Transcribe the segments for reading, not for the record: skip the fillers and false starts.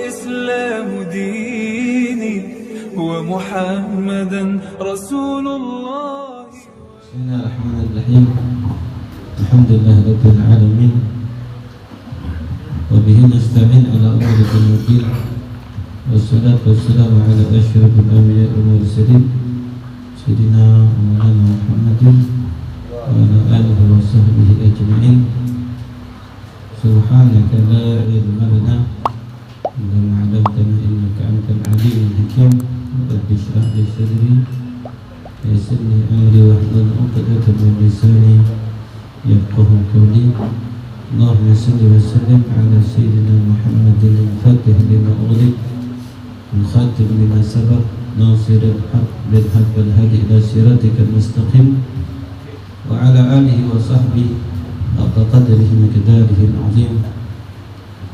والإسلام ديني ومحمدا رسول الله. بسم الله الرحمن الرحيم. الحمد لله رب العالمين وبه نستعين على أمور الدين والصلاة والسلام على أشرف الأنبياء والمرسلين سيدنا مولانا محمد وعلى آله وصحبه أجمعين. سبحانك لا علم لنا إلا ما علمتنا إنك أنت العليم الحكيم. رب اشرح لي صدري ويسر لي أمري واحلل عقدة من لساني يفقهوا قولي. اللهم صل وسلم على سيدنا محمد الفاتح لما أغلق الخاتم لما سبق ناصر الحق بالحق والهادي إلى صراطك المستقيم وعلى آله وصحبه حق قدره مقداره العظيم.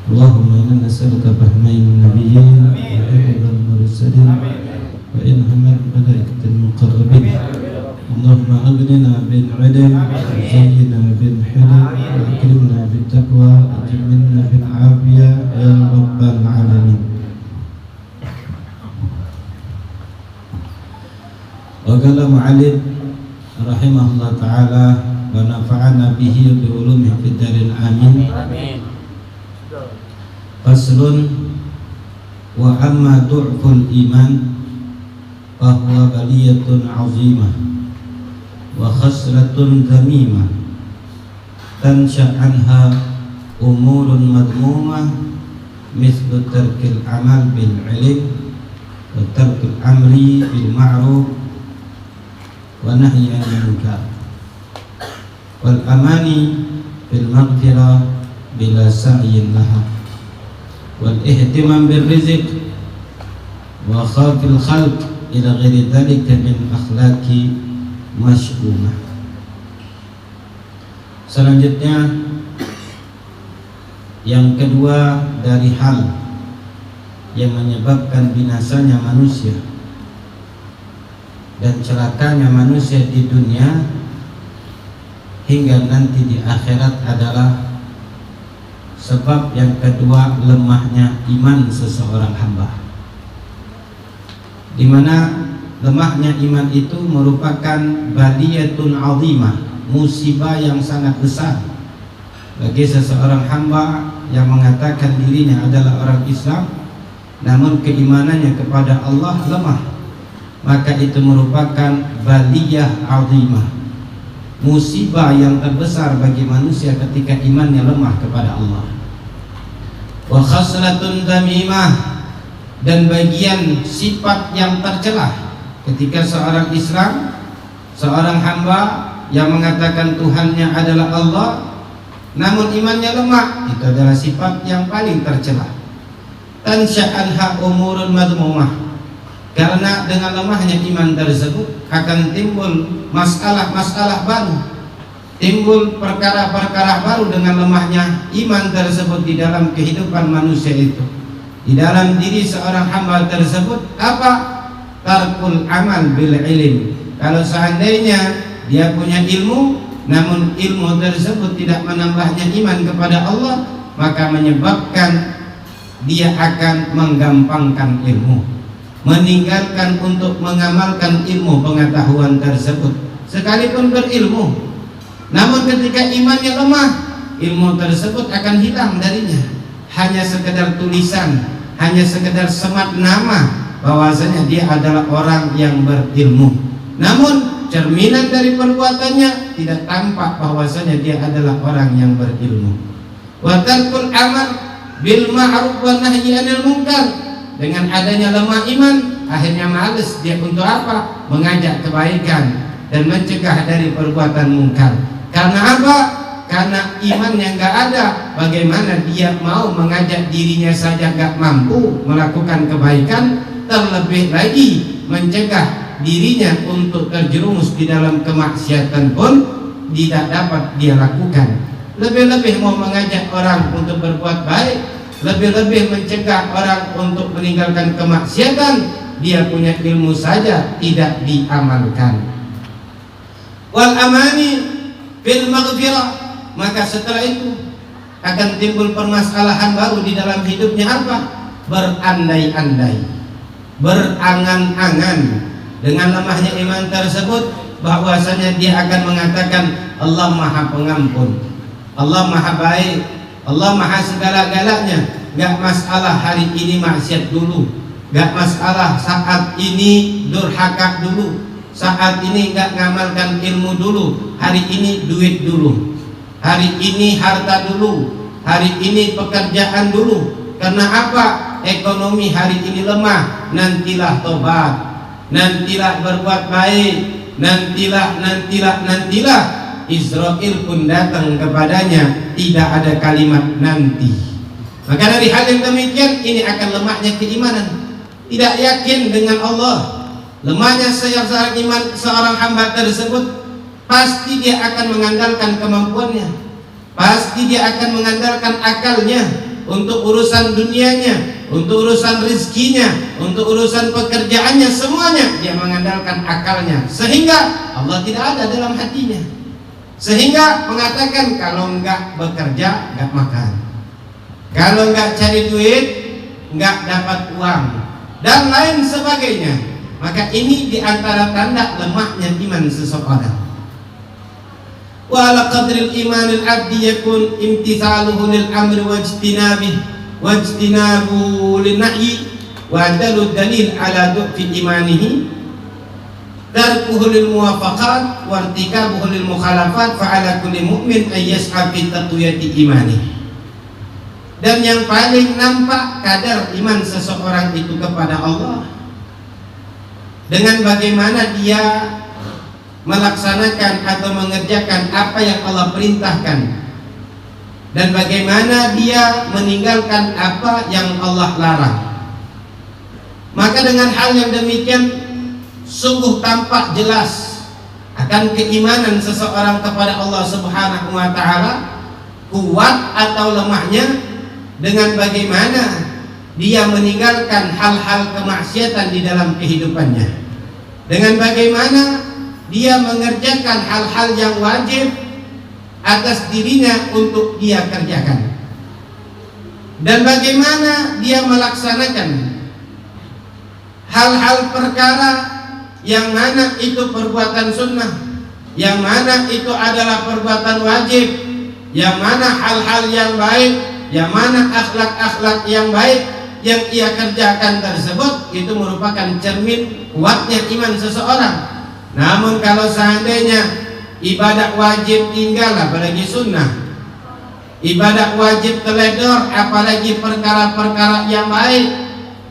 اللهم إنا نسألك فهم النبيين وحفظ المرسلين وإلهام الملائكة المقربين. اللهم أغننا بالعلم وزينا بالحلم وأكرمنا بالتقوى وجملنا بالعافية يا رب العالمين. وقال معلم رحمه الله تعالى ونفعنا به بعلومه في الدارين آمين. فصل وأما ضعف الإيمان فهو بلية عظيمة وخسرة ذميمة تنشأ عنها أمور مذمومة مثل ترك العمل بالعلم وترك الأمر بالمعروف ونهي عن المنكر والأماني في المغفرة بلا سعي لها والاهتمام بالرزق وخوف الخلق إلى غير ذلك من أخلاق masy'umah. Selanjutnya yang kedua dari hal yang menyebabkan binasanya manusia dan celakanya manusia di dunia hingga nanti di akhirat adalah sebab yang kedua lemahnya iman seseorang hamba, di mana lemahnya iman itu merupakan baliyatun azimah, musibah yang sangat besar bagi seseorang hamba yang mengatakan dirinya adalah orang Islam namun keimanannya kepada Allah lemah. Maka itu merupakan baliyah azimah, musibah yang terbesar bagi manusia ketika imannya lemah kepada Allah. Wa khasratun damimah, dan bagian sifat yang tercelah ketika seorang Islam, seorang hamba yang mengatakan Tuhannya adalah Allah namun imannya lemah, itu adalah sifat yang paling tercela. Tansya'anha umurun madmumah, karena dengan lemahnya iman tersebut akan timbul masalah-masalah baru, timbul perkara-perkara baru dengan lemahnya iman tersebut di dalam kehidupan manusia itu. Di dalam diri seorang hamba tersebut apa? Tarkul amal bil ilm. Kalau seandainya dia punya ilmu namun ilmu tersebut tidak menambahnya iman kepada Allah, maka menyebabkan dia akan menggampangkan ilmu, meninggalkan untuk mengamalkan ilmu pengetahuan tersebut sekalipun berilmu. Namun ketika imannya lemah, ilmu tersebut akan hilang darinya, hanya sekedar tulisan, hanya sekedar semat nama bahwasanya dia adalah orang yang berilmu, namun cerminan dari perbuatannya tidak tampak bahwasanya dia adalah orang yang berilmu. Wa tarkul amal bil ma'ruf wa nahyi 'anil munkar, dengan adanya lemah iman akhirnya malas dia untuk apa? Mengajak kebaikan dan mencegah dari perbuatan mungkar. Karena apa? Karena imannya enggak ada, bagaimana dia mau mengajak dirinya saja enggak mampu melakukan kebaikan, terlebih lagi mencegah dirinya untuk terjerumus di dalam kemaksiatan pun tidak dapat dia lakukan. Lebih-lebih mau mengajak orang untuk berbuat baik, lebih-lebih mencegah orang untuk meninggalkan kemaksiatan, dia punya ilmu saja tidak diamalkan. Wal amani bil maghfirah, maka setelah itu akan timbul permasalahan baru di dalam hidupnya. Apa? berandai-andai, berangan-angan dengan lemahnya iman tersebut, bahwasanya dia akan mengatakan Allah Maha Pengampun, Allah Maha Baik, Allah Maha segala-galanya. Gak masalah hari ini maksiat dulu, gak masalah saat ini durhaka dulu, saat ini gak ngamalkan ilmu dulu, hari ini duit dulu, hari ini harta dulu, hari ini pekerjaan dulu. Karena apa? Ekonomi hari ini lemah. Nantilah tobat, nantilah berbuat baik, nantilah. Israel pun datang kepadanya, tidak ada kalimat nanti. Maka dari hal yang demikian, ini akan lemahnya keimanan, tidak yakin dengan Allah. Lemahnya seorang hamba tersebut, pasti dia akan mengandalkan kemampuannya, pasti dia akan mengandalkan akalnya untuk urusan dunianya, untuk urusan rezekinya, untuk urusan pekerjaannya, semuanya dia mengandalkan akalnya, sehingga Allah tidak ada dalam hatinya, sehingga mengatakan kalau enggak bekerja enggak makan, kalau enggak cari duit enggak dapat uang, dan lain sebagainya. Maka ini diantara tanda lemahnya iman seseorang. Wa ala qadril imanil abdi yakun imtithaluhu lil amri wajtinabu lin nahyi wa dalil dalil ala du'fi imanihi tarkuhu lil muwafaqat wa irtikabuhu lil mukhalafat fa ala kulli mu'min ay yas'a fi taqwiyati imanihi. Dan yang paling nampak kadar iman seseorang itu kepada Allah dengan bagaimana dia melaksanakan atau mengerjakan apa yang Allah perintahkan, dan bagaimana dia meninggalkan apa yang Allah larang. Maka dengan hal yang demikian sungguh tampak jelas akan keimanan seseorang kepada Allah Subhanahu wa ta'ala, kuat atau lemahnya dengan bagaimana dia meninggalkan hal-hal kemaksiatan di dalam kehidupannya, dengan bagaimana dia mengerjakan hal-hal yang wajib atas dirinya untuk dia kerjakan, dan bagaimana dia melaksanakan hal-hal perkara yang mana itu perbuatan sunnah, yang mana itu adalah perbuatan wajib, yang mana hal-hal yang baik, yang mana akhlak-akhlak yang baik yang ia kerjakan tersebut itu merupakan cermin kuatnya iman seseorang. Namun kalau seandainya ibadah wajib tinggal, apalagi sunnah, ibadah wajib teledor, apalagi perkara-perkara yang baik,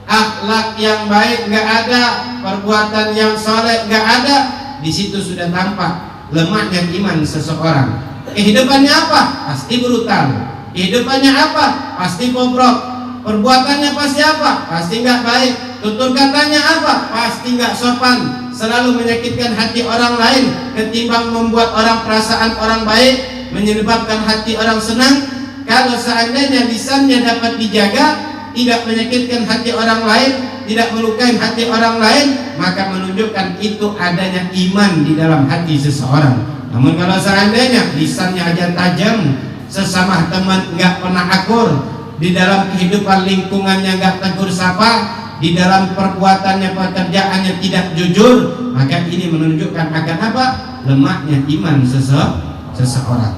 akhlak yang baik nggak ada, perbuatan yang soleh nggak ada, di situ sudah tampak lemahnya iman seseorang. Kehidupannya apa? Pasti brutal. Kehidupannya apa? Pasti bobrok. Perbuatannya pasti apa? Pasti nggak baik. Tutur katanya apa? Pasti nggak sopan. Selalu menyakitkan hati orang lain ketimbang membuat orang perasaan orang baik, menyebabkan hati orang senang. Kalau seandainya lisannya dapat dijaga, tidak menyakitkan hati orang lain, tidak melukai hati orang lain, maka menunjukkan itu adanya iman di dalam hati seseorang. Namun kalau seandainya lisannya aja tajam, sesama teman nggak pernah akur, di dalam kehidupan lingkungannya nggak tegur sapa, di dalam perbuatannya pekerjaannya tidak jujur, maka ini menunjukkan akan apa? Lemahnya iman seseorang.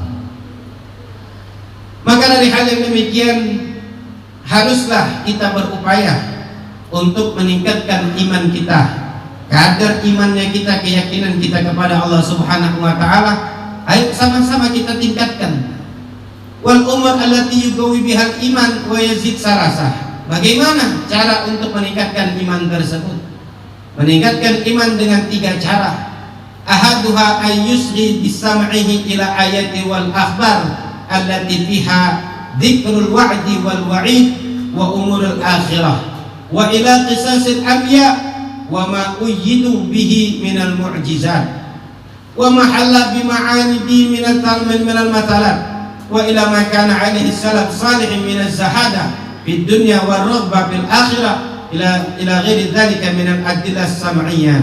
Maka dari hal yang demikian haruslah kita berupaya untuk meningkatkan iman kita, kadar imannya kita, keyakinan kita kepada Allah Subhanahu wa ta'ala. Ayo sama-sama kita tingkatkan. Wal umur allati yuqawi bihal iman wa yazid sarasah. Bagaimana cara untuk meningkatkan iman tersebut? Meningkatkan iman dengan 3 cara. Ahaduha ayyusri bisam'ihi ila ayati wal akhbar allati fiha dzikrul wa'di wal wa'id wa umurul akhirah wa ila qisasil anbiya wa ma uyyidu bihi minal mu'jizat wa ma halla bima'ani bi minal mathalat wa ila ma kana alaihi salaf salih min az-zahada fid dunya war raghbah fil akhirah ila ghairi dzalika min al-adillah as-sam'iyyah.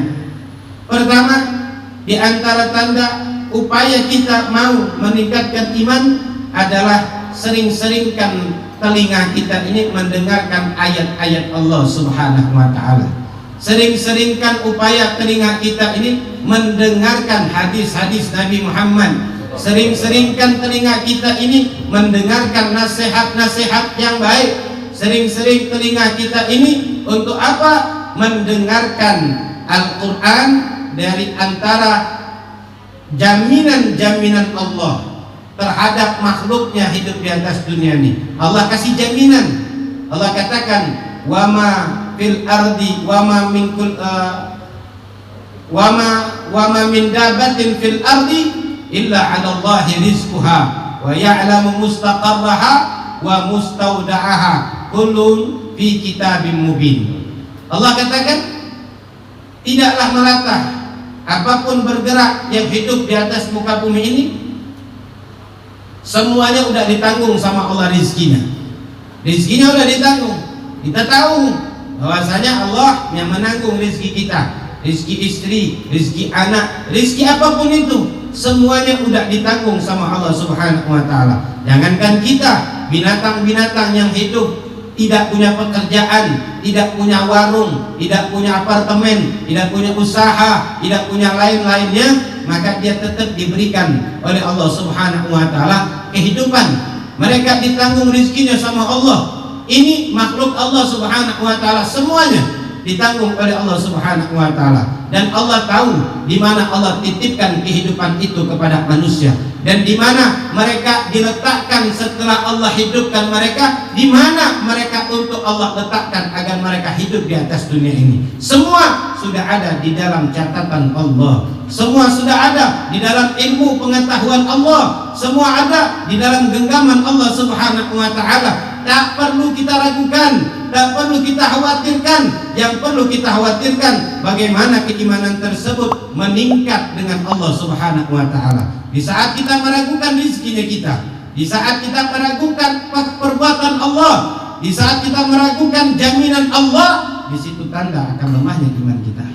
Pertama, di antara tanda upaya kita mau meningkatkan iman adalah sering-seringkan telinga kita ini mendengarkan ayat-ayat Allah Subhanahu wa ta'ala. Sering-seringkan upaya telinga kita ini mendengarkan hadis-hadis Nabi Muhammad. Sering-seringkan telinga kita ini mendengarkan nasihat-nasihat yang baik. Sering-sering telinga kita ini untuk apa? Mendengarkan Al-Quran dari antara jaminan-jaminan Allah terhadap makhluknya hidup di atas dunia ini. Allah kasih jaminan. Allah katakan, wama fil ardi wama min dabatin fil ardi illa 'ala Allahi rizquha wa ya'lamu mustaqarraha wa mustawda'aha kullun fi kitabim mubin. Allah katakan, tidaklah merata apapun bergerak yang hidup di atas muka bumi ini, semuanya udah ditanggung sama Allah rizkinya. Rizkinya udah ditanggung. Kita tahu bahwasanya Allah yang menanggung rizki kita, rizki istri, rizki anak, rizki apapun itu, semuanya udah ditanggung sama Allah Subhanahu wa ta'ala. Jangankan kita, binatang-binatang yang hidup tidak punya pekerjaan, tidak punya warung, tidak punya apartemen, tidak punya usaha, tidak punya lain-lainnya, maka dia tetap diberikan oleh Allah Subhanahu wa ta'ala kehidupan. Mereka ditanggung rizkinya sama Allah. Ini makhluk Allah Subhanahu wa ta'ala, semuanya ditanggung oleh Allah Subhanahu wa ta'ala. Dan Allah tahu di mana Allah titipkan kehidupan itu kepada manusia, dan di mana mereka diletakkan setelah Allah hidupkan mereka, di mana mereka untuk Allah letakkan agar mereka hidup di atas dunia ini. Semua sudah ada di dalam catatan Allah. Semua sudah ada di dalam ilmu pengetahuan Allah. Semua ada di dalam genggaman Allah Subhanahu wa ta'ala. Tak perlu kita ragukan, tak perlu kita khawatirkan. Yang perlu kita khawatirkan bagaimana keimanan tersebut meningkat dengan Allah Subhanahu wa ta'ala. Di saat kita meragukan rizkinya kita, di saat kita meragukan perbuatan Allah, di saat kita meragukan jaminan Allah, di situ tanda akan lemahnya iman kita.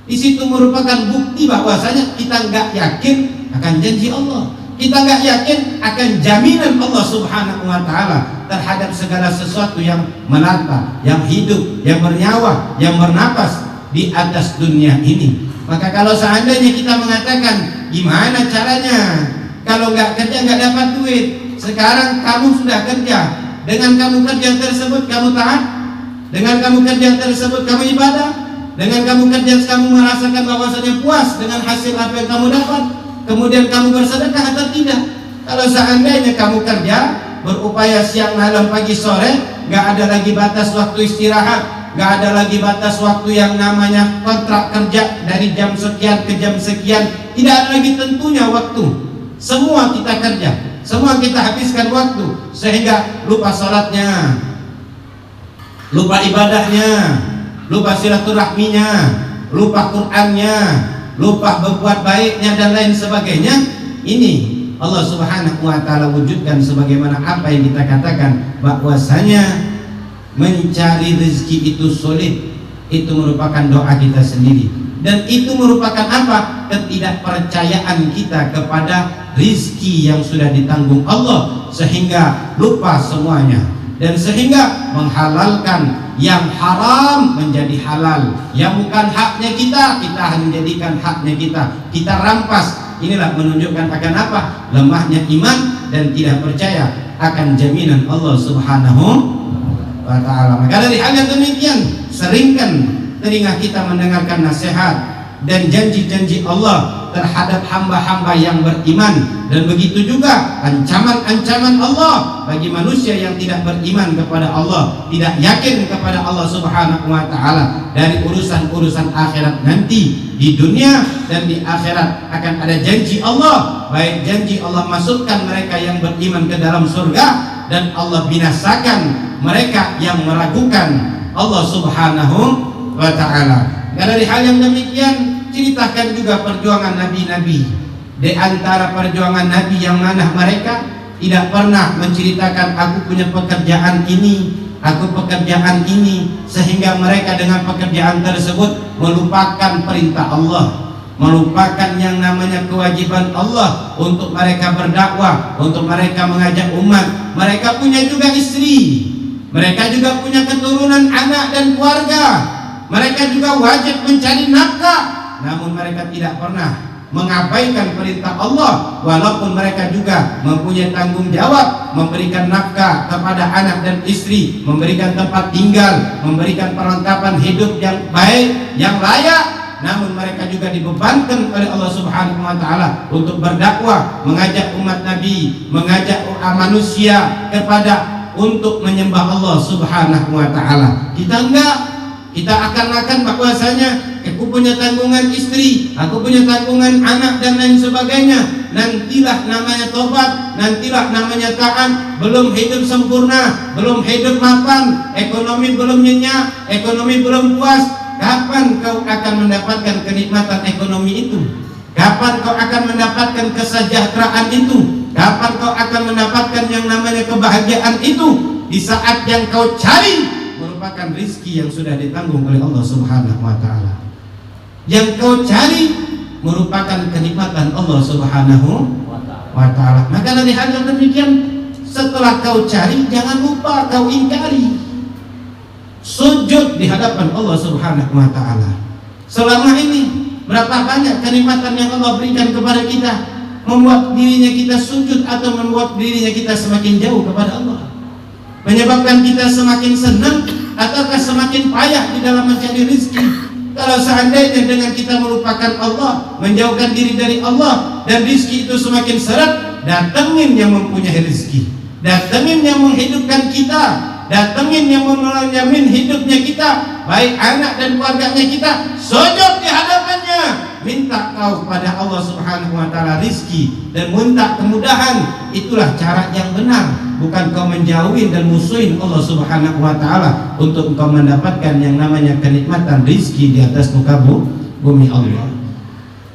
Di situ merupakan bukti bahwasanya kita nggak yakin akan janji Allah. Kita nggak yakin akan jaminan Allah Subhanahu wa ta'ala terhadap segala sesuatu yang melata, yang hidup, yang bernyawa, yang bernapas di atas dunia ini. Maka kalau seandainya kita mengatakan, gimana caranya kalau nggak kerja nggak dapat duit? Sekarang kamu sudah kerja, dengan kamu kerja tersebut kamu taat, dengan kamu kerja tersebut kamu ibadah, dengan kamu kerja kamu merasakan bahwasanya puas dengan hasil apa yang kamu dapat, kemudian kamu bersedekah atau tidak? Kalau seandainya kamu kerja, berupaya siang malam pagi sore, nggak ada lagi batas waktu istirahat, nggak ada lagi batas waktu yang namanya kontrak kerja dari jam sekian ke jam sekian, tidak ada lagi tentunya waktu. Semua kita kerja, semua kita habiskan waktu, sehingga lupa salatnya, lupa ibadahnya, lupa silaturahminya, lupa Qur'annya, lupa berbuat baiknya dan lain sebagainya. Ini Allah Subhanahu wa ta'ala wujudkan sebagaimana apa yang kita katakan, bahwasanya mencari rezeki itu sulit. Itu merupakan doa kita sendiri, dan itu merupakan apa? Ketidakpercayaan kita kepada rezeki yang sudah ditanggung Allah, sehingga lupa semuanya, dan sehingga menghalalkan yang haram menjadi halal, yang bukan haknya kita hanya menjadikan haknya kita rampas. Inilah menunjukkan akan apa? Lemahnya iman dan tidak percaya akan jaminan Allah Subhanahu wa ta'ala. Maka dari hal yang demikian, seringkan telinga kita mendengarkan nasihat dan janji-janji Allah terhadap hamba-hamba yang beriman, dan begitu juga ancaman-ancaman Allah bagi manusia yang tidak beriman kepada Allah, tidak yakin kepada Allah Subhanahu wa ta'ala. Dari urusan-urusan akhirat nanti, di dunia dan di akhirat akan ada janji Allah, baik janji Allah masukkan mereka yang beriman ke dalam surga, dan Allah binasakan mereka yang meragukan Allah Subhanahu wa ta'ala. Dari hal yang demikian, ceritakan juga perjuangan nabi-nabi. Di antara perjuangan nabi yang mana mereka tidak pernah menceritakan aku punya pekerjaan ini, aku pekerjaan ini, sehingga mereka dengan pekerjaan tersebut melupakan perintah Allah. melupakan yang namanya kewajiban Allah untuk mereka berdakwah, untuk mereka mengajak umat. Mereka punya juga istri, mereka juga punya keturunan, anak dan keluarga. Mereka juga wajib mencari nafkah, namun mereka tidak pernah mengabaikan perintah Allah, walaupun mereka juga mempunyai tanggung jawab memberikan nafkah kepada anak dan istri, memberikan tempat tinggal, memberikan perlengkapan hidup yang baik, yang layak. Namun mereka juga dibebankan oleh Allah Subhanahu wa taala untuk berdakwah, mengajak umat Nabi, mengajak manusia kepada untuk menyembah Allah Subhanahu wa taala. Kita enggak, kita akan bahwasanya aku punya tanggungan istri, aku punya tanggungan anak dan lain sebagainya. Nantilah namanya tobat, nantilah namanya taat. Belum hidup sempurna, belum hidup mapan, ekonomi belum nyenyak, ekonomi belum puas. Kapan kau akan mendapatkan kenikmatan ekonomi itu? Kapan kau akan mendapatkan kesejahteraan itu? Kapan kau akan mendapatkan yang namanya kebahagiaan itu? Di saat yang kau cari merupakan rizki yang sudah ditanggung oleh Allah Subhanahu wa taala. Yang kau cari merupakan kenikmatan Allah Subhanahu wa taala. Maka dari hal yang demikian, setelah kau cari, jangan lupa kau ingkari. Sujud di hadapan Allah Subhanahu wa taala. Selama ini berapa banyak kenikmatan yang Allah berikan kepada kita, membuat dirinya kita sujud atau membuat dirinya kita semakin jauh kepada Allah, menyebabkan kita semakin senang ataukah semakin payah di dalam mencari rezeki. Kalau seandainya dengan kita melupakan Allah, menjauhkan diri dari Allah, dan rezeki itu semakin seret, datengin yang mempunyai rezeki, datengin yang menghidupkan kita, datengin yang menjamin hidupnya kita, baik anak dan keluarganya kita, sujud di hadapannya, minta kau kepada Allah Subhanahu wa taala rizki dan minta kemudahan. Itulah cara yang benar, bukan kau menjauhin dan musuhin Allah Subhanahu wa taala untuk kau mendapatkan yang namanya kenikmatan rizki di atas muka bumi Allah.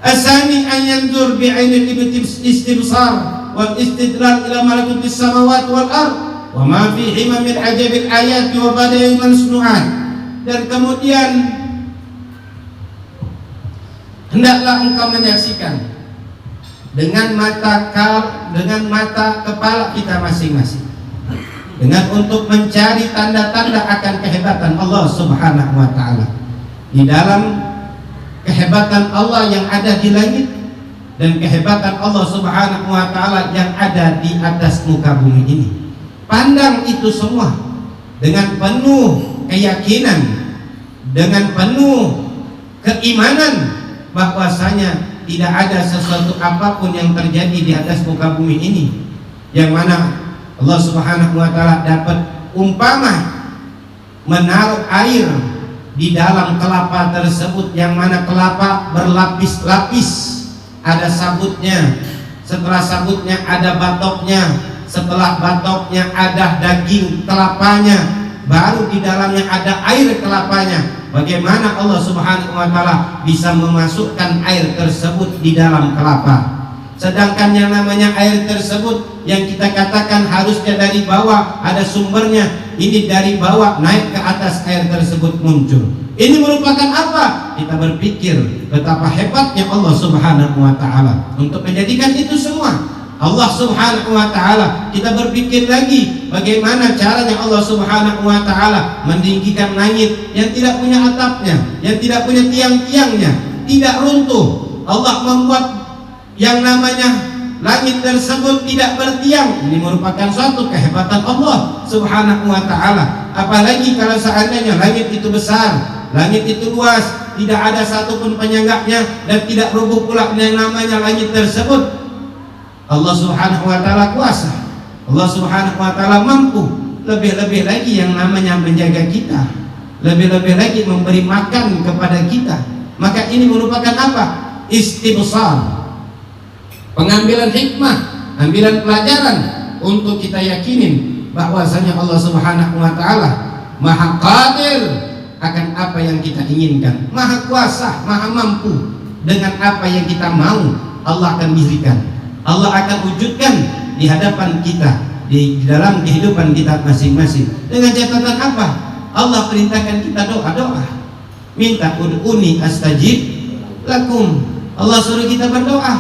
Asani an yanzur bi ainil istibsar wal istidlal ila malakutis samawati wal ardh wa ma fihi min ajabil ayati wa badai mansnu'at. Dan kemudian hendaklah engkau menyaksikan dengan mata kepala kita masing-masing, dengan untuk mencari tanda-tanda akan kehebatan Allah Subhanahu wa taala. Di dalam kehebatan Allah yang ada di langit dan kehebatan Allah Subhanahu wa taala yang ada di atas muka bumi ini. Pandang itu semua dengan penuh keyakinan, dengan penuh keimanan bahwasanya tidak ada sesuatu apapun yang terjadi di atas muka bumi ini yang mana Allah Subhanahu wa taala dapat umpama menaruh air di dalam kelapa tersebut, yang mana kelapa berlapis-lapis, ada sabutnya, setelah sabutnya ada batoknya, setelah batoknya ada daging kelapanya, baru di dalamnya ada air kelapanya. Bagaimana Allah Subhanahu wa taala bisa memasukkan air tersebut di dalam kelapa, sedangkan yang namanya air tersebut yang kita katakan harusnya dari bawah ada sumbernya, ini dari bawah naik ke atas air tersebut muncul. Ini merupakan apa? Kita berpikir betapa hebatnya Allah Subhanahu wa taala untuk menjadikan itu semua. Allah Subhanahu wa taala, kita berpikir lagi bagaimana caranya Allah Subhanahu wa taala meninggikan langit yang tidak punya atapnya, yang tidak punya tiang-tiangnya, tidak runtuh. Allah membuat yang namanya langit tersebut tidak bertiang. Ini merupakan suatu kehebatan Allah Subhanahu wa taala. Apalagi kalau seandainya langit itu besar, langit itu luas, tidak ada satupun penyangganya dan tidak rubuh pula yang namanya langit tersebut. Allah Subhanahu wa taala kuasa, Allah Subhanahu wa taala mampu, lebih-lebih lagi yang namanya menjaga kita, lebih-lebih lagi memberi makan kepada kita. Maka ini merupakan apa? Istibsar, pengambilan hikmah, ambilan pelajaran untuk kita yakinin bahwasanya Allah Subhanahu wa taala Maha Qadir akan apa yang kita inginkan, Maha Kuasa, Maha Mampu. Dengan apa yang kita mau, Allah akan berikan, Allah akan wujudkan di hadapan kita, di dalam kehidupan kita masing-masing. Dengan catatan apa? Allah perintahkan kita doa-doa, minta ud'uni astajib lakum. Allah suruh kita berdoa,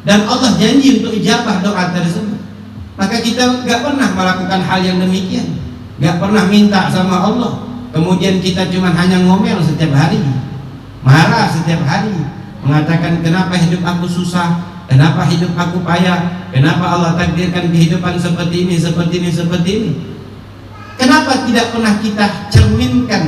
dan Allah janji untuk ijabah doa tersebut. Maka kita gak pernah melakukan hal yang demikian, gak pernah minta sama Allah, kemudian kita cuma hanya ngomel setiap hari, marah setiap hari, mengatakan kenapa hidup aku susah, kenapa hidup aku payah, kenapa Allah takdirkan kehidupan seperti ini, seperti ini, seperti ini. Kenapa tidak pernah kita cerminkan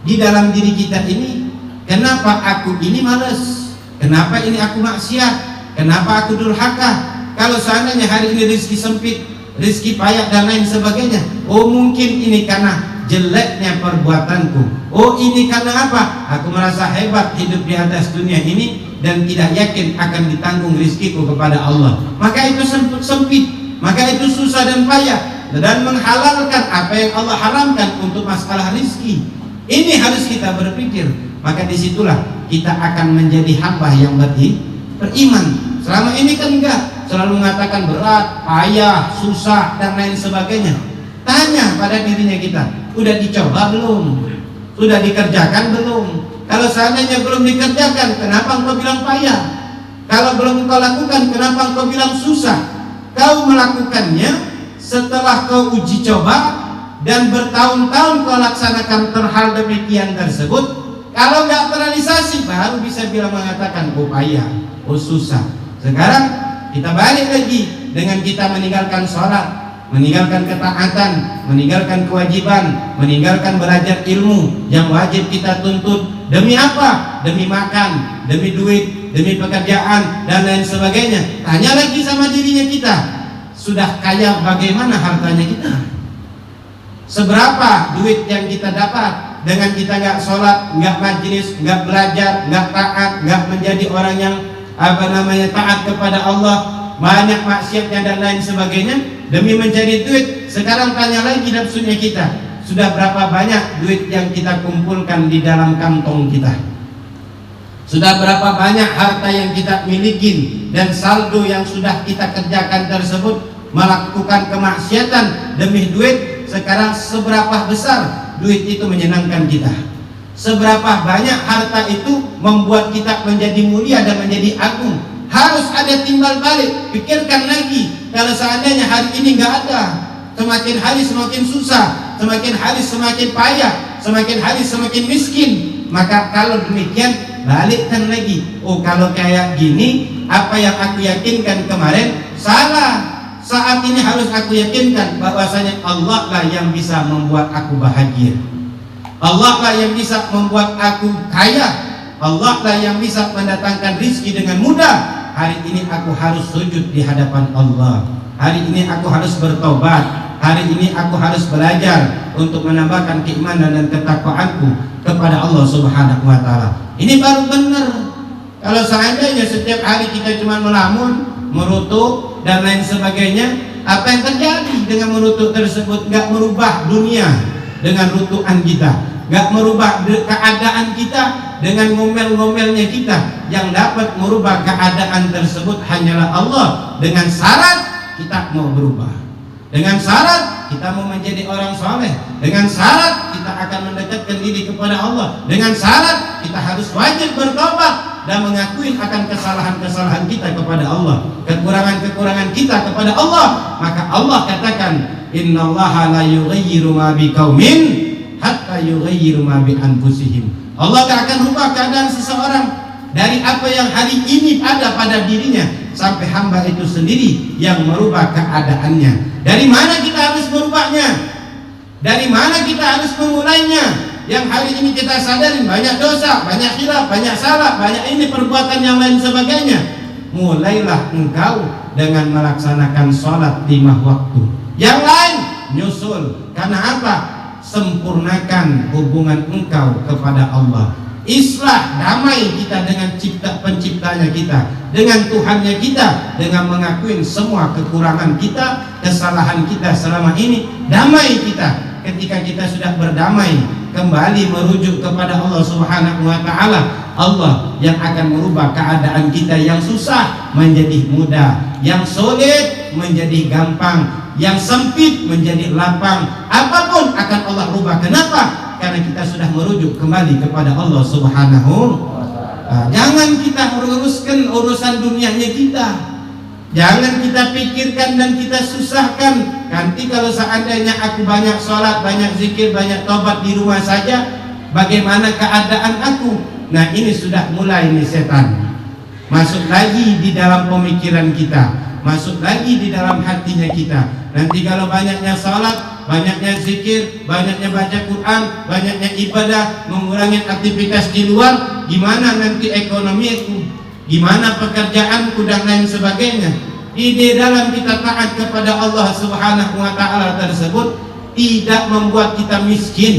di dalam diri kita ini, kenapa aku ini malas, kenapa ini aku maksiat, kenapa aku durhaka. Kalau seandainya hari ini rezeki sempit, rezeki payah dan lain sebagainya, oh mungkin ini karena jeleknya perbuatanku, oh ini karena apa, aku merasa hebat hidup di atas dunia ini dan tidak yakin akan ditanggung rezekiku kepada Allah. Maka itu sempit, maka itu susah dan payah, dan menghalalkan apa yang Allah haramkan untuk masalah rezeki. Ini harus kita berpikir. Maka disitulah kita akan menjadi hamba yang beriman. Selama ini kan enggak, selalu mengatakan berat, payah, susah dan lain sebagainya. Tanya pada dirinya kita, udah dicoba belum? Sudah dikerjakan belum? Kalau seandainya belum dikerjakan, kenapa engkau bilang payah? Kalau belum engkau lakukan, kenapa engkau bilang susah? Kau melakukannya setelah kau uji coba dan bertahun-tahun kau laksanakan hal demikian tersebut. Kalau nggak terrealisasi, baru bisa bilang mengatakan oh payah, oh susah. Sekarang kita balik lagi dengan kita meninggalkan sholat, meninggalkan ketaatan, meninggalkan kewajiban, meninggalkan belajar ilmu yang wajib kita tuntut. Demi apa? Demi makan, demi duit, demi pekerjaan dan lain sebagainya. Tanya lagi sama dirinya kita, sudah kaya bagaimana hartanya kita? Seberapa duit yang kita dapat dengan kita nggak sholat, nggak majlis, nggak belajar, nggak taat, nggak menjadi orang yang taat kepada Allah, banyak maksiatnya dan lain sebagainya demi mencari duit. Sekarang tanya lagi nafsunya kita, sudah berapa banyak duit yang kita kumpulkan di dalam kantong kita? Sudah berapa banyak harta yang kita miliki dan saldo yang sudah kita kerjakan tersebut melakukan kemaksiatan demi duit? Sekarang seberapa besar duit itu menyenangkan kita? Seberapa banyak harta itu membuat kita menjadi mulia dan menjadi agung? Harus ada timbal balik. Pikirkan lagi, kalau seandainya hari ini nggak ada, semakin hari semakin susah, semakin hari semakin payah, semakin hari semakin miskin. Maka kalau demikian, balikkan lagi. Oh kalau kayak gini, apa yang aku yakinkan kemarin salah. Saat ini harus aku yakinkan bahwasanya Allah lah yang bisa membuat aku bahagia, Allah lah yang bisa membuat aku kaya, Allah lah yang bisa mendatangkan rezeki dengan mudah. Hari ini aku harus sujud di hadapan Allah, hari ini aku harus bertobat, hari ini aku harus belajar untuk menambahkan keimanan dan ketakwaanku kepada Allah Subhanahu wa Ta'ala. Ini baru benar. Kalau seandainya setiap hari kita cuma melamun, merutuk dan lain sebagainya, apa yang terjadi dengan merutuk tersebut? Gak merubah dunia dengan rutukan kita, gak merubah keadaan kita dengan ngomel-ngomelnya kita. Yang dapat merubah keadaan tersebut hanyalah Allah, dengan syarat kita mau berubah, dengan syarat kita mau menjadi orang soleh, dengan syarat kita akan mendekatkan diri kepada Allah, dengan syarat kita harus wajib bertobat dan mengakui akan kesalahan-kesalahan kita kepada Allah, kekurangan-kekurangan kita kepada Allah. Maka Allah katakan, innallaha la yughayyiru ma biqaumin hatta yughayyiru ma bi anfusihim. Allah tak akan ubah keadaan seseorang dari apa yang hari ini ada pada dirinya sampai hamba itu sendiri yang merubah keadaannya. Dari mana kita harus merubahnya? Dari mana kita harus memulainya? Yang hari ini kita sadari banyak dosa, banyak khilaf, banyak salah, banyak ini perbuatan yang lain sebagainya. Mulailah engkau dengan melaksanakan sholat 5 waktu. Yang lain nyusul. Karena apa? Sempurnakan hubungan engkau kepada Allah. Islah, damai kita dengan penciptanya kita, dengan Tuhannya kita, dengan mengakui semua kekurangan kita, kesalahan kita selama ini. Damai kita. Ketika kita sudah berdamai, kembali merujuk kepada Allah Subhanahu wa Ta'ala, Allah yang akan merubah keadaan kita yang susah menjadi mudah, yang sulit menjadi gampang, yang sempit menjadi lapang. Apapun akan Allah rubah. Kenapa? Karena kita sudah merujuk kembali kepada Allah Subhanahu wa Ta'ala. Jangan kita uruskan urusan dunianya kita. Jangan kita pikirkan dan kita susahkan. Nanti kalau seandainya aku banyak sholat, banyak zikir, banyak tobat di rumah saja, bagaimana keadaan aku? Nah, ini sudah mulai nih setan masuk lagi di dalam pemikiran kita, masuk lagi di dalam hatinya kita. Nanti kalau banyaknya sholat, banyaknya zikir, banyaknya baca Quran, banyaknya ibadah, mengurangi aktivitas di luar, gimana nanti ekonomiku, gimana pekerjaanku dan lain sebagainya. Di dalam kita taat kepada Allah Subhanahu wa taala tersebut tidak membuat kita miskin,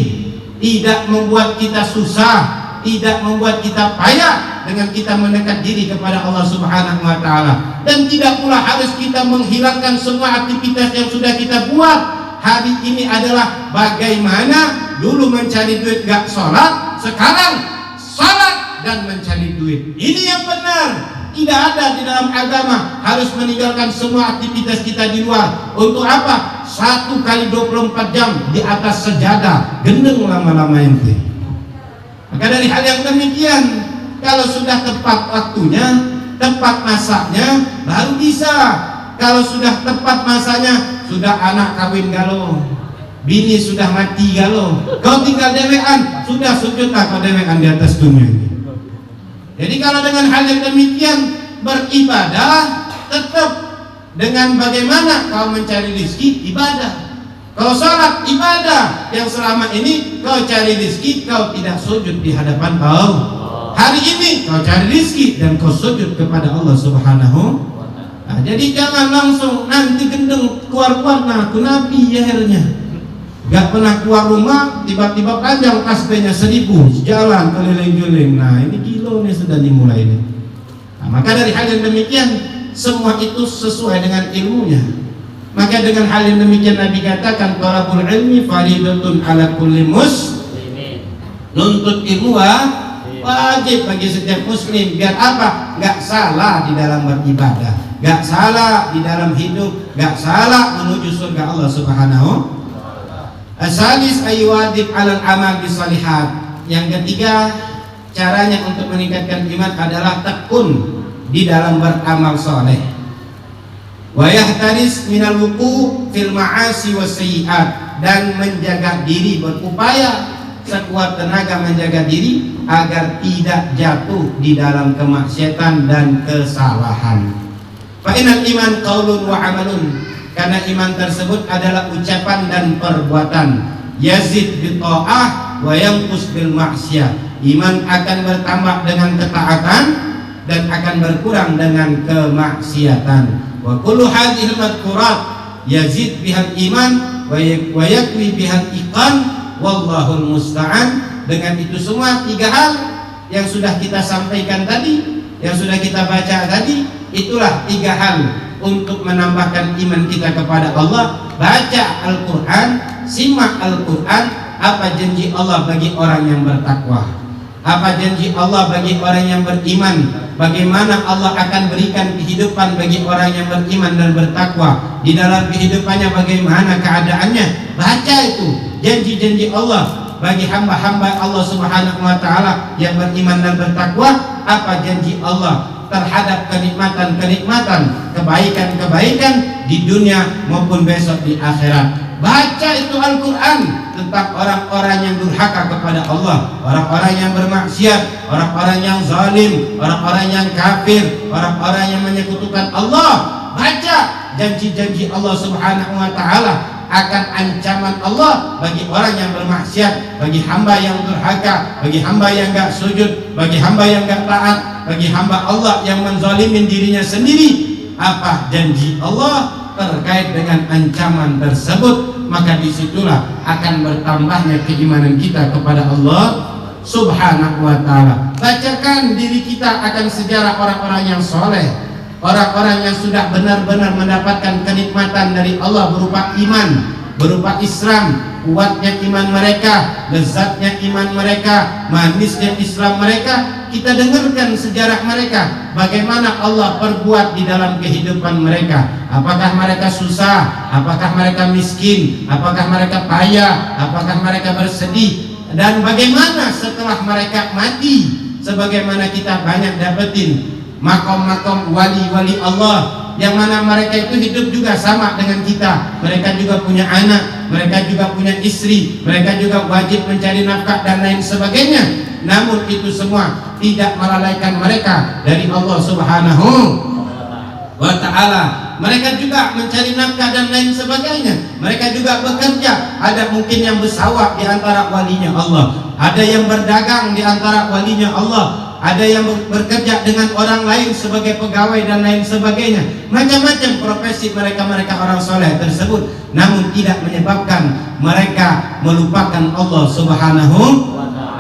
tidak membuat kita susah, tidak membuat kita payah dengan kita mendekat diri kepada Allah Subhanahu wa taala. Dan tidak pula harus kita menghilangkan semua aktivitas yang sudah kita buat. Hari ini adalah bagaimana dulu mencari duit gak sholat, sekarang sholat dan mencari duit. Ini yang benar. Tidak ada di dalam agama harus meninggalkan semua aktivitas kita di luar. Untuk apa? 1 kali 24 jam di atas sejadah, gendeng lama-lama ente. Maka dari hal yang demikian, kalau sudah tepat waktunya, tepat masanya, baru bisa. Kalau sudah tepat masanya, sudah anak kawin galau, bini sudah mati galau, kau tinggal dewean, sudah sujudlah kau dewean di atas dunia ini. Jadi kalau dengan hal yang demikian, beribadah tetap dengan bagaimana kau mencari rezeki, ibadah. Kau sholat, ibadah. Yang selama ini kau cari rezeki, kau tidak sujud di hadapan kau. Hari ini kau cari rezeki dan kau sujud kepada Allah Subhanahu. Nah, jadi jangan langsung nanti gendeng keluar-keluar. Nah, aku nabi ya akhirnya gak pernah keluar rumah, tiba-tiba panjang tasbihnya 1000, jalan keliling-keliling. Nah, ini kilo nih sudah dimulai nih. Nah, maka dari hal yang demikian, semua itu sesuai dengan ilmunya. Maka dengan hal yang demikian Nabi katakan, talabul ilmi faridatun ala kulli muslimin. Nuntut ilmu wajib bagi setiap muslim. Biar apa? Gak salah di dalam beribadah, gak salah di dalam hidup, gak salah menuju surga Allah Subhanahu. Asalis ayyuwadib alal amal bisalihat. Yang ketiga, caranya untuk meningkatkan iman adalah tekun di dalam beramal soleh. Wa yahtaris minal wuqu' fil ma'asi wasayyi'at, dan menjaga diri, berupaya sekuat tenaga menjaga diri agar tidak jatuh di dalam kemaksiatan dan kesalahan. Fa innal iman qaulun wa amalun, karena iman tersebut adalah ucapan dan perbuatan. Yazid bi ta'ah wa yanqus bil ma'siyah. Iman akan bertambah dengan ketaatan dan akan berkurang dengan kemaksiatan. Wa kullu hadhil madhkurat yazid bihal iman wa yakwi bihal iqan wallahul musta'an. Dengan itu semua tiga hal yang sudah kita sampaikan tadi, yang sudah kita baca tadi, itulah tiga hal untuk menambahkan iman kita kepada Allah. Baca Al-Quran, simak Al-Quran. Apa janji Allah bagi orang yang bertakwa, apa janji Allah bagi orang yang beriman, bagaimana Allah akan berikan kehidupan bagi orang yang beriman dan bertakwa, di dalam kehidupannya bagaimana keadaannya. Baca itu janji-janji Allah bagi hamba-hamba Allah Subhanahu wa taala yang beriman dan bertakwa. Apa janji Allah terhadap kenikmatan-kenikmatan, kebaikan-kebaikan di dunia maupun besok di akhirat. Baca itu Al-Quran tentang orang-orang yang durhaka kepada Allah, orang-orang yang bermaksiat, orang-orang yang zalim, orang-orang yang kafir, orang-orang yang menyekutukan Allah. Baca janji-janji Allah Subhanahu wa taala akan ancaman Allah bagi orang yang bermaksiat, bagi hamba yang durhaka, bagi hamba yang gak sujud, bagi hamba yang gak taat, bagi hamba Allah yang menzalimin dirinya sendiri. Apa janji Allah terkait dengan ancaman tersebut? Maka disitulah akan bertambahnya keimanan kita kepada Allah Subhanahu wa ta'ala. Bacakan diri kita akan sejarah orang-orang yang soleh, orang-orang yang sudah benar-benar mendapatkan kenikmatan dari Allah berupa iman, berupa Islam, kuatnya iman mereka, lezatnya iman mereka, manisnya Islam mereka. Kita dengarkan sejarah mereka, bagaimana Allah perbuat di dalam kehidupan mereka. Apakah mereka susah, apakah mereka miskin, apakah mereka payah, apakah mereka bersedih, dan bagaimana setelah mereka mati, sebagaimana kita banyak dapetin makom-makom wali-wali Allah yang mana mereka itu hidup juga sama dengan kita. Mereka juga punya anak, mereka juga punya istri, mereka juga wajib mencari nafkah dan lain sebagainya. Namun itu semua tidak melalaikan mereka dari Allah Subhanahu wa ta'ala. Mereka juga mencari nafkah dan lain sebagainya. Mereka juga bekerja. Ada mungkin yang bersawak di antara walinya Allah, ada yang berdagang di antara walinya Allah, ada yang bekerja dengan orang lain sebagai pegawai dan lain sebagainya. Macam-macam profesi mereka orang soleh tersebut. Namun tidak menyebabkan mereka melupakan Allah Subhanahu.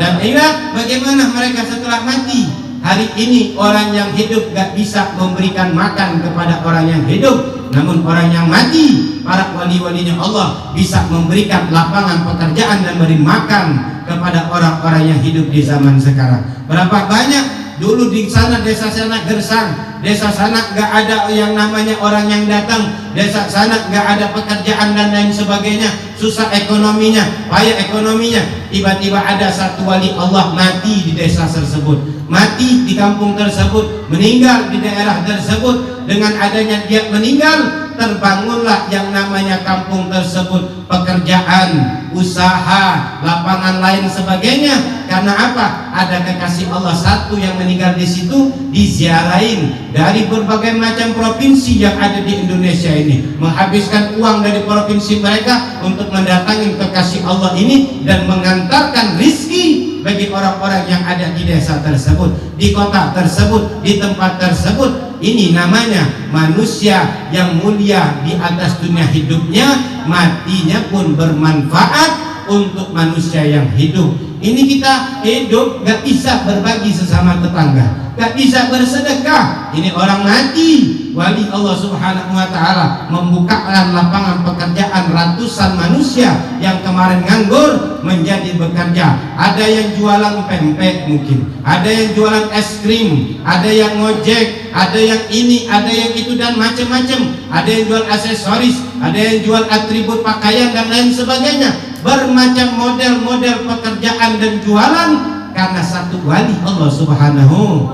Dan ingat bagaimana mereka setelah mati. Hari ini orang yang hidup gak bisa memberikan makan kepada orang yang hidup. Namun orang yang mati, para wali-walinya Allah, bisa memberikan lapangan pekerjaan dan beri makan kepada orang-orang yang hidup di zaman sekarang. Berapa banyak dulu di sana, desa sana gersang, desa sana gak ada yang namanya orang yang datang, desa sana gak ada pekerjaan dan lain sebagainya, susah ekonominya, payah ekonominya. Tiba-tiba ada satu wali Allah mati di desa tersebut, mati di kampung tersebut, meninggal di daerah tersebut. Dengan adanya dia meninggal, terbangunlah yang namanya kampung tersebut, pekerjaan, usaha, lapangan lain sebagainya. Karena apa? Ada kekasih Allah satu yang meninggal di situ, diziarahin dari berbagai macam provinsi yang ada di Indonesia ini, menghabiskan uang dari provinsi mereka untuk mendatangi kekasih Allah ini dan mengantarkan rizki bagi orang-orang yang ada di desa tersebut, di kota tersebut, di tempat tersebut. Ini namanya manusia yang mulia di atas dunia hidupnya, matinya pun bermanfaat untuk manusia yang hidup. Ini kita hidup gak bisa berbagi sesama tetangga, gak bisa bersedekah. Ini orang mati, wali Allah Subhanahu wa ta'ala membukakan lapangan pekerjaan ratusan manusia yang kemarin nganggur menjadi bekerja. Ada yang jualan pempek mungkin, ada yang jualan es krim, ada yang ngojek, ada yang ini, ada yang itu dan macam-macam. Ada yang jual aksesoris, ada yang jual atribut pakaian dan lain sebagainya. Bermacam model-model pekerjaan dan jualan karena satu wali Allah Subhanahu.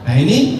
Nah ini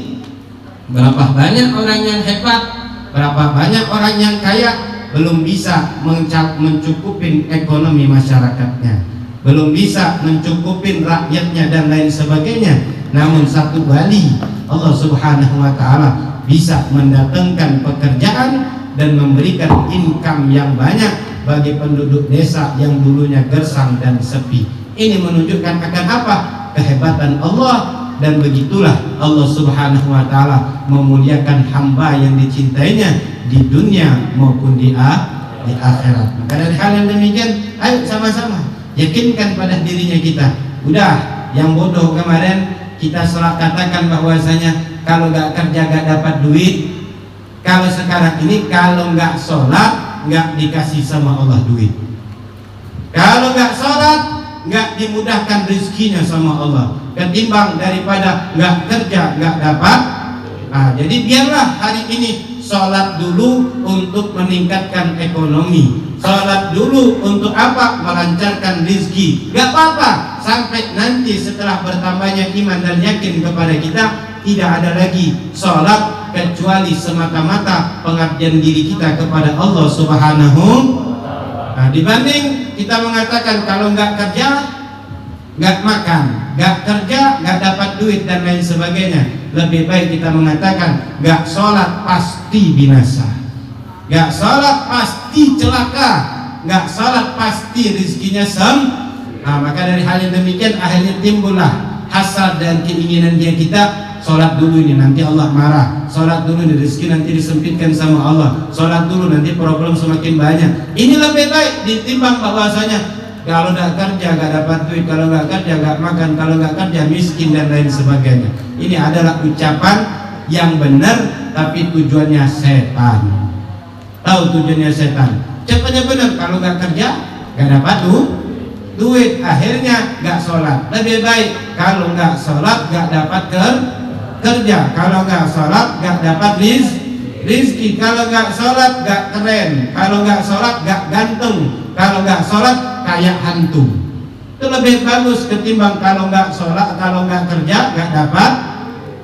berapa banyak orang yang hebat, berapa banyak orang yang kaya, belum bisa mencukupin ekonomi masyarakatnya, belum bisa mencukupin rakyatnya dan lain sebagainya. Namun satu wali Allah Subhanahu wa ta'ala bisa mendatangkan pekerjaan dan memberikan income yang banyak bagi penduduk desa yang dulunya gersang dan sepi. Ini menunjukkan akan apa? Kehebatan Allah. Dan begitulah Allah Subhanahu wa ta'ala memuliakan hamba yang dicintainya di dunia maupun di akhirat. Maka dari hal yang demikian, ayo sama-sama yakinkan pada dirinya kita. Udah, yang bodoh kemarin kita salah katakan bahwasanya kalau gak kerja gak dapat duit. Kalau sekarang ini kalau gak sholat gak dikasih sama Allah duit. Kalau gak sholat gak dimudahkan rezekinya sama Allah, ketimbang daripada gak kerja gak dapat. Nah, jadi biarlah hari ini sholat dulu untuk meningkatkan ekonomi, sholat dulu untuk apa? Melancarkan rezeki. Gak apa-apa sampai nanti setelah bertambahnya iman dan yakin kepada kita, tidak ada lagi sholat kecuali semata-mata pengabdian diri kita kepada Allah Subhanahu. Nah, dibanding kita mengatakan kalau nggak kerja nggak makan, nggak kerja nggak dapat duit dan lain sebagainya, lebih baik kita mengatakan nggak sholat pasti binasa, nggak sholat pasti celaka, nggak sholat pasti rezekinya Nah, maka dari hal yang demikian akhirnya timbullah hasad dan keinginan kita. Sholat dulu ini nanti Allah marah, sholat dulu ini rezeki nanti disempitkan sama Allah, sholat dulu nanti problem semakin banyak. Ini lebih baik ditimbang bahwasanya kalau nggak kerja nggak dapat duit, kalau nggak kerja nggak makan, kalau nggak kerja miskin dan lain sebagainya. Ini adalah ucapan yang benar tapi tujuannya setan. Tahu tujuannya setan? Ucapannya benar, kalau nggak kerja nggak dapat duit, akhirnya nggak sholat. Lebih baik kalau nggak sholat nggak dapat kerja, kalau nggak sholat nggak dapat rizki, kalau nggak sholat nggak keren, kalau nggak sholat nggak ganteng, kalau nggak sholat kayak hantu. Itu lebih bagus ketimbang kalau nggak sholat, kalau nggak kerja, nggak dapat.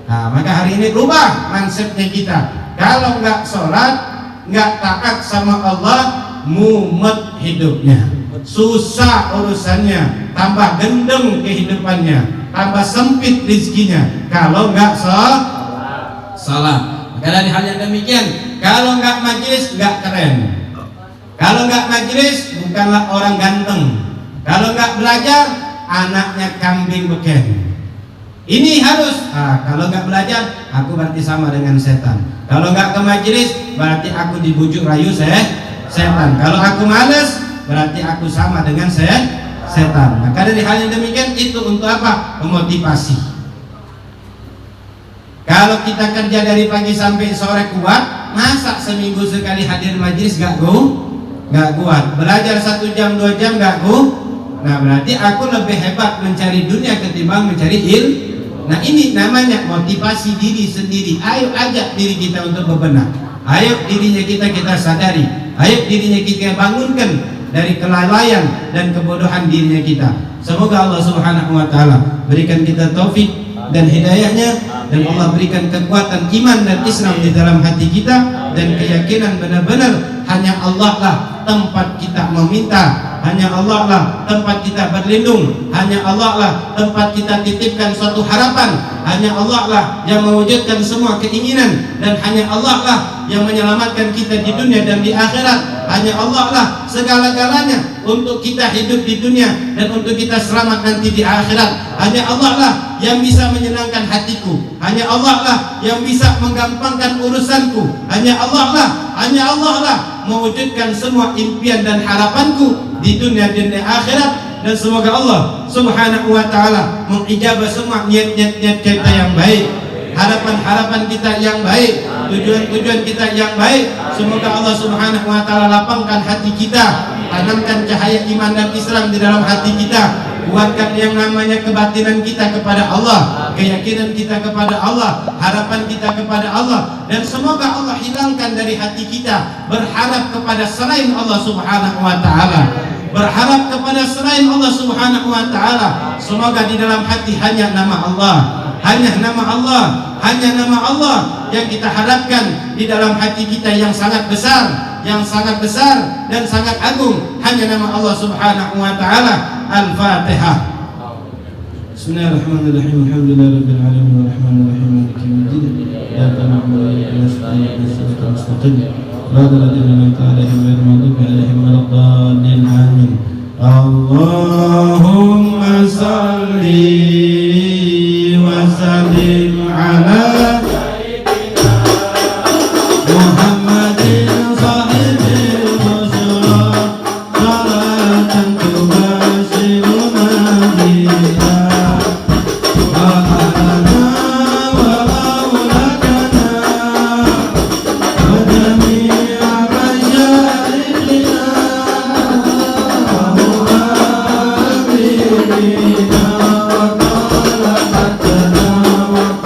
Nah, maka hari ini rubah mindsetnya kita. Kalau nggak sholat, nggak taat sama Allah, mumet hidupnya, susah urusannya, tambah gendeng kehidupannya, tambah sempit rezekinya. Kalau nggak sholat. Maka dari hal yang demikian, kalau nggak majelis nggak keren. Kalau nggak majelis bukanlah orang ganteng. Kalau nggak belajar, anaknya kambing beken. Ini harus. Kalau nggak belajar, aku berarti sama dengan setan. Kalau nggak ke majelis, berarti aku dibujuk rayu setan. Kalau aku malas, berarti aku sama dengan setan. Maka dari hal yang demikian itu untuk apa? Memotivasi. Kalau kita kerja dari pagi sampai sore kuat, masa seminggu sekali hadir majelis nggak kuat? Belajar 1 jam 2 jam nggak kuat? Nah, berarti aku lebih hebat mencari dunia ketimbang mencari ilmu. Nah, ini namanya motivasi diri sendiri. Ayo ajak diri kita untuk berbenah. Ayo dirinya kita sadari. Ayo dirinya kita bangunkan dari kelalaian dan kebodohan dirinya kita. Semoga Allah Subhanahu wa taala berikan kita taufik dan hidayahnya, dan Allah berikan kekuatan iman dan Islam di dalam hati kita, dan keyakinan benar-benar hanya Allah lah tempat kita meminta, hanya Allah lah tempat kita berlindung, hanya Allah lah tempat kita titipkan suatu harapan, hanya Allah lah yang mewujudkan semua keinginan, dan hanya Allah lah yang menyelamatkan kita di dunia dan di akhirat. Hanya Allah lah segala-galanya untuk kita hidup di dunia dan untuk kita selamat nanti di akhirat. Hanya Allah lah yang bisa menyenangkan hatiku, hanya Allah lah yang bisa menggampangkan urusanku, hanya Allah lah mewujudkan semua impian dan harapanku di dunia dan di akhirat. Dan semoga Allah Subhanahu wa taala mengijabah semua niat-niat kita yang baik, harapan-harapan kita yang baik, tujuan-tujuan kita yang baik. Semoga Allah Subhanahu wa taala lapangkan hati kita, tanamkan cahaya iman dan Islam di dalam hati kita, kuatkan yang namanya kebatinan kita kepada Allah, keyakinan kita kepada Allah, harapan kita kepada Allah. Dan semoga Allah hilangkan dari hati kita berharap kepada selain Allah Subhanahu wa taala, berharap kepada selain Allah Subhanahu wa taala. Semoga di dalam hati hanya nama Allah, hanya nama Allah, hanya nama Allah yang kita harapkan di dalam hati kita, yang sangat besar, yang sangat besar dan sangat agung. Hanya nama Allah Subhanahu wa taala. Al-Fatihah. Bismillahirrahmanirrahim. Alhamdulillahirabbil alamin arrahmanir rahim maliki yaumiddin. Iyyaka na'budu wa iyyaka nasta'in. Ihdinas siratal mustaqim. Shiratal ladzina an'amta 'alaihim ghairil maghdubi 'alaihim waladdallin. Amin. Allahumma shalli wa sallim ala Muhammadin sahibil busyra, salatan tubashiru nabiyya wa alana wa auladana wa jami'a masyayikhina wa mu'abidina wa talabatana wa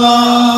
Allah